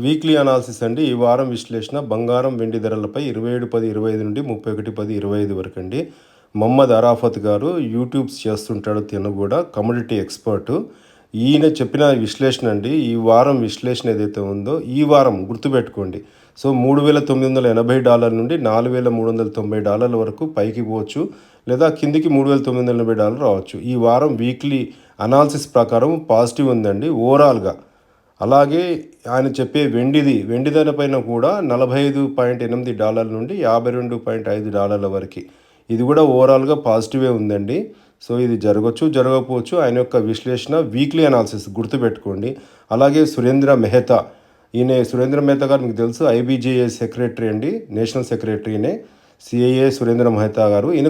Weekly analysis అండి. ఈ వారం విశ్లేషణ బంగారం, వెండి ధరలపై 27/10/25 నుండి 31/10/25 వరకండి. మహమ్మద్ అరాఫత్ గారు యూట్యూబ్స్ చేస్తుంటాడు. తిను కూడా కమోడిటీ ఎక్స్పర్టు. ఈయన చెప్పిన విశ్లేషణ అండి. ఈ వారం విశ్లేషణ ఏదైతే ఉందో ఈ వారం గుర్తుపెట్టుకోండి. సో $3,980 నుండి $4,390 వరకు పైకి పోవచ్చు, లేదా కిందికి $3,980 రావచ్చు. ఈ వారం వీక్లీ అనాలిసిస్ ప్రకారం పాజిటివ్ ఉందండి ఓవరాల్గా. అలాగే ఆయన చెప్పే వెండి ధర పైన కూడా $45.8 నుండి $52.5 వరకు. ఇది కూడా ఓవరాల్గా పాజిటివే ఉందండి. సో ఇది జరగచ్చు, జరగకపోవచ్చు. ఆయన యొక్క విశ్లేషణ వీక్లీ అనాలిసిస్ గుర్తుపెట్టుకోండి. అలాగే సురేంద్ర మెహతా గారు మీకు తెలుసు, ఐబీజేఏ సెక్రటరీ అండి, నేషనల్ సెక్రటరీనే. సిఐఏ సురేంద్ర మెహతా గారు. ఈయన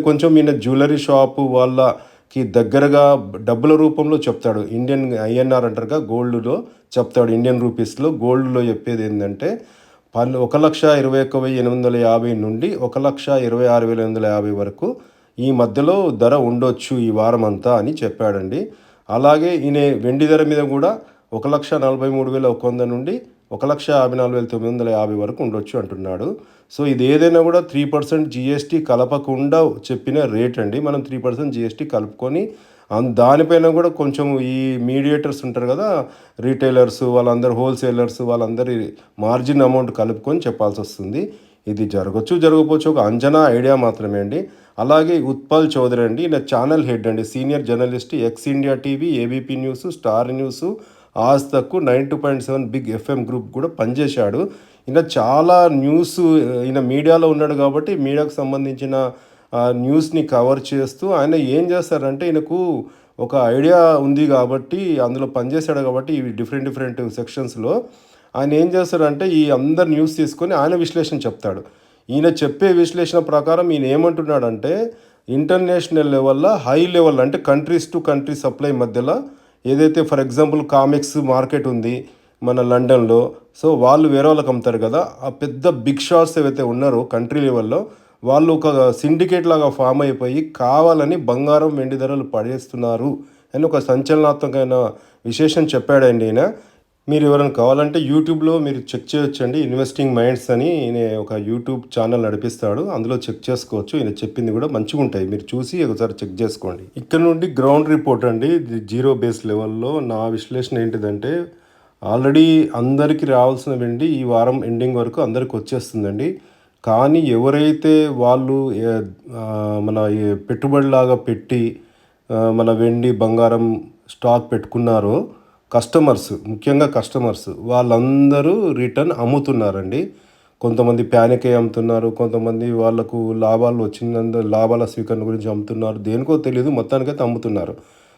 జ్యువెలరీ షాపు వాళ్ళకి దగ్గరగా డబ్బుల రూపంలో చెప్తాడు. ఇండియన్ ఐఎన్ఆర్ అంటారుగా, గోల్డ్లో చెప్తాడు. ఇండియన్ రూపీస్లో గోల్డ్లో చెప్పేది ఏంటంటే 1,21,850 నుండి 1,26,850 వరకు ఈ మధ్యలో ధర ఉండొచ్చు ఈ వారం అంతా అని చెప్పాడండి. అలాగే ఈయన వెండి ధర మీద కూడా 1,43,100 నుండి 1,54,950 వరకు ఉండొచ్చు అంటున్నాడు. సో ఇది ఏదైనా కూడా 3% జిఎస్టీ కలపకుండా చెప్పిన రేట్ అండి. మనం 3% జిఎస్టీ కలుపుకొని దానిపైన కూడా కొంచెం ఈ మీడియేటర్స్ ఉంటారు కదా, రీటైలర్స్ వాళ్ళందరూ, హోల్సేలర్స్ వాళ్ళందరి మార్జిన్ అమౌంట్ కలుపుకొని చెప్పాల్సి వస్తుంది. ఇది జరగచ్చు, జరగకపోవచ్చు, ఒక అంచనా ఐడియా మాత్రమే అండి. అలాగే ఉత్పల్ చౌదరి అండి, ఈయన ఛానల్ హెడ్ అండి, senior journalist, ex India TV, ABP news, star news, Aaj Tak, 92.7 big FM group కూడా పనిచేశాడు. ఈయన చాలా న్యూస్, ఈయన మీడియాలో ఉన్నాడు కాబట్టి మీడియాకు సంబంధించిన న్యూస్ని కవర్ చేస్తూ ఆయన ఏం చేస్తారంటే, ఈయనకు ఒక ఐడియా ఉంది కాబట్టి, అందులో పనిచేశాడు కాబట్టి ఈ డిఫరెంట్ సెక్షన్స్లో ఆయన ఏం చేస్తాడంటే ఈ అందరు న్యూస్ తీసుకొని ఆయన విశ్లేషణ చెప్తాడు. ఈయన చెప్పే విశ్లేషణ ప్రకారం ఈయన ఏమంటున్నాడంటే, ఇంటర్నేషనల్ లెవెల్లో హై లెవెల్ అంటే కంట్రీస్ టు కంట్రీ సప్లై మధ్యలో ఏదైతే, ఫర్ ఎగ్జాంపుల్ కామిక్స్ మార్కెట్ ఉంది మన లండన్లో, సో వాళ్ళు వేరే వాళ్ళకి అమ్ముతారు కదా, ఆ పెద్ద బిగ్ షాట్స్ ఏవైతే ఉన్నారో కంట్రీ లెవెల్లో వాళ్ళు ఒక సిండికేట్ లాగా ఫామ్ అయిపోయి కావాలని బంగారం, వెండి ధరలు పడేస్తున్నారు అని ఒక సంచలనాత్మకమైన విశేషం చెప్పాడండి ఈయన. మీరు ఎవరైనా కావాలంటే యూట్యూబ్లో మీరు చెక్ చేయొచ్చండి. ఇన్వెస్టింగ్ మైండ్స్ అని ఈయన ఒక యూట్యూబ్ ఛానల్ నడిపిస్తాడు, అందులో చెక్ చేసుకోవచ్చు. ఈయన చెప్పింది కూడా మంచిగా ఉంటాయి, మీరు చూసి ఒకసారి చెక్ చేసుకోండి. ఇక్కడ నుండి గ్రౌండ్ రిపోర్ట్ అండి, జీరో బేస్ లెవెల్లో నా విశ్లేషణ ఏంటిదంటే, ఆల్రెడీ అందరికీ రావాల్సిన వెండి ఈ వారం ఎండింగ్ వరకు అందరికి వచ్చేస్తుందండి. కానీ ఎవరైతే వాళ్ళు మన పెట్టుబడిలాగా పెట్టి మన వెండి, బంగారం స్టాక్ పెట్టుకున్నారో ముఖ్యంగా కస్టమర్స్ వాళ్ళందరూ రిటర్న్ అమ్ముతున్నారండి. కొంతమంది ప్యానిక్ అయ్యి అమ్ముతున్నారు, కొంతమంది వాళ్ళకు లాభాల స్వీకరణ గురించి అమ్ముతున్నారు, దేనికో తెలియదు, మొత్తానికైతే అమ్ముతున్నారు.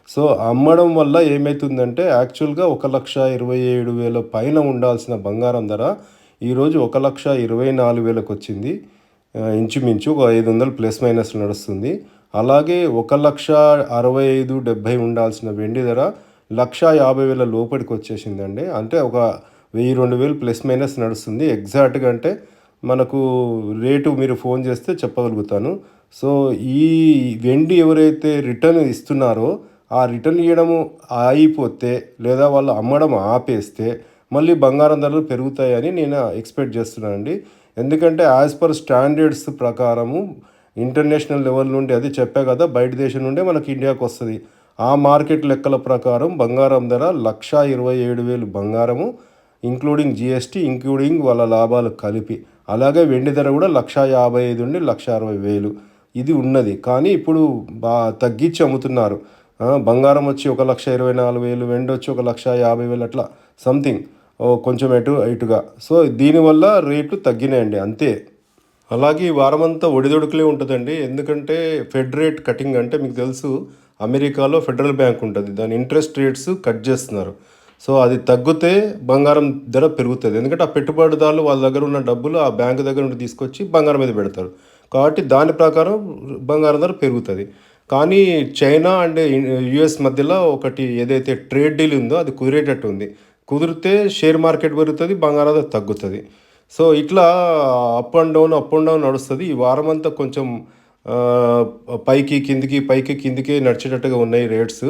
సో అమ్మడం వల్ల ఏమవుతుందంటే, యాక్చువల్గా 1,27,000 పైన ఉండాల్సిన బంగారం ధర ఈరోజు 1,24,000 వచ్చింది. ఇంచుమించు ఒక 500 ప్లస్ మైనస్ నడుస్తుంది. అలాగే 1,65,070 ఉండాల్సిన వెండి ధర 1,50,000 లోపలికి వచ్చేసిందండి. అంటే ఒక 1,000-2,000 ప్లస్ మైనస్ నడుస్తుంది. ఎగ్జాక్ట్గా అంటే మనకు రేటు మీరు ఫోన్ చేస్తే చెప్పగలుగుతాను. సో ఈ వెండి ఎవరైతే రిటర్న్ ఇస్తున్నారో ఆ రిటర్న్ ఇవ్వడము ఆగిపోతే, లేదా వాళ్ళు అమ్మడం ఆపేస్తే మళ్ళీ బంగారం ధరలు పెరుగుతాయని నేను ఎక్స్పెక్ట్ చేస్తున్నానండి. ఎందుకంటే యాజ్ పర్ స్టాండర్డ్స్ ప్రకారము ఇంటర్నేషనల్ లెవెల్ నుండి, అది చెప్పా కదా, బయట దేశం నుండే మనకి ఇండియాకు వస్తుంది. ఆ మార్కెట్ లెక్కల ప్రకారం బంగారం ధర 1,27,000 బంగారము, ఇంక్లూడింగ్ జిఎస్టీ, ఇంక్లూడింగ్ వాళ్ళ లాభాలు కలిపి. అలాగే వెండి ధర కూడా 1,55,000 నుండి 1,60,000 ఇది ఉన్నది. కానీ ఇప్పుడు తగ్గించి అమ్ముతున్నారు. బంగారం వచ్చి 1,24,000, వెండి వచ్చి 1,50,000 అట్లా సంథింగ్ కొంచెం ఇటుగా. సో దీనివల్ల రేట్లు తగ్గినాయండి, అంతే. అలాగే ఈ వారమంతా ఒడిదొడుకులే ఉంటుందండి. ఎందుకంటే ఫెడ్ రేట్ కటింగ్ అంటే మీకు తెలుసు, అమెరికాలో ఫెడరల్ బ్యాంక్ ఉంటుంది, దాని ఇంట్రెస్ట్ రేట్స్ కట్ చేస్తున్నారు. సో అది తగ్గితే బంగారం ధర పెరుగుతుంది. ఎందుకంటే ఆ పెట్టుబడిదారులు వాళ్ళ దగ్గర ఉన్న డబ్బులు ఆ బ్యాంకు దగ్గర నుండి తీసుకొచ్చి బంగారం మీద పెడతారు, కాబట్టి దాని ప్రకారం బంగారం ధర పెరుగుతుంది. కానీ చైనా అండ్ యుఎస్ మధ్యలో ఒకటి ఏదైతే ట్రేడ్ డీల్ ఉందో అది కుదిరేటట్టు ఉంది. కుదిరితే షేర్ మార్కెట్ పెరుగుతుంది, బంగారం ధర తగ్గుతుంది. సో ఇట్లా అప్ అండ్ డౌన్ నడుస్తుంది. ఈ వారం అంతా కొంచెం పైకి కిందికి నడిచేటట్టుగా ఉన్నాయి రేట్స్.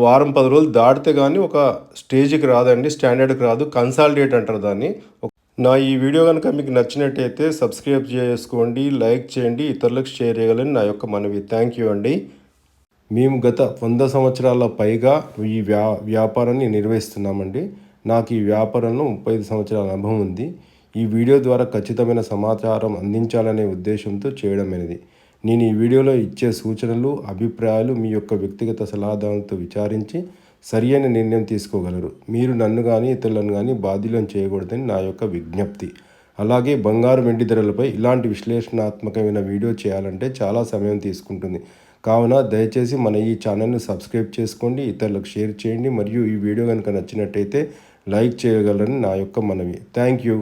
వారం 10 రోజులు దాటితే కానీ ఒక స్టేజ్కి రాదండి, స్టాండర్డ్కి రాదు, కన్సాలిడేట్ అంటారు దాన్ని. నా ఈ వీడియో కనుక మీకు నచ్చినట్టయితే సబ్స్క్రైబ్ చేసుకోండి, లైక్ చేయండి, ఇతరులకు షేర్ చేయగలని నా యొక్క మనవి. థ్యాంక్ యూ అండి. మేము గత 100 సంవత్సరాల పైగా ఈ వ్యాపారాన్ని నిర్వహిస్తున్నామండి. నాకు ఈ వ్యాపారంలో 35 సంవత్సరాల అనుభవం ఉంది. ఈ వీడియో ద్వారా ఖచ్చితమైన సమాచారం అందించాలనే ఉద్దేశంతో చేయడమైనది. నేను ఈ వీడియోలో ఇచ్చే సూచనలు, అభిప్రాయాలు మీ యొక్క వ్యక్తిగత సలహాదారులతో విచారించి సరియైన నిర్ణయం తీసుకోగలరు. మీరు నన్ను కానీ ఇతరులను కానీ బాధ్యులను చేయకూడదని నా యొక్క విజ్ఞప్తి. అలాగే బంగారు వెండి ధరలపై ఇలాంటి విశ్లేషణాత్మకమైన వీడియో చేయాలంటే చాలా సమయం తీసుకుంటుంది. కావున దయచేసి మన ఈ ఛానల్ని సబ్స్క్రైబ్ చేసుకోండి, ఇతరులకు షేర్ చేయండి, మరియు ఈ వీడియో కనుక నచ్చినట్టయితే లైక్ చేయగలరని నా యొక్క మనవి. Thank you.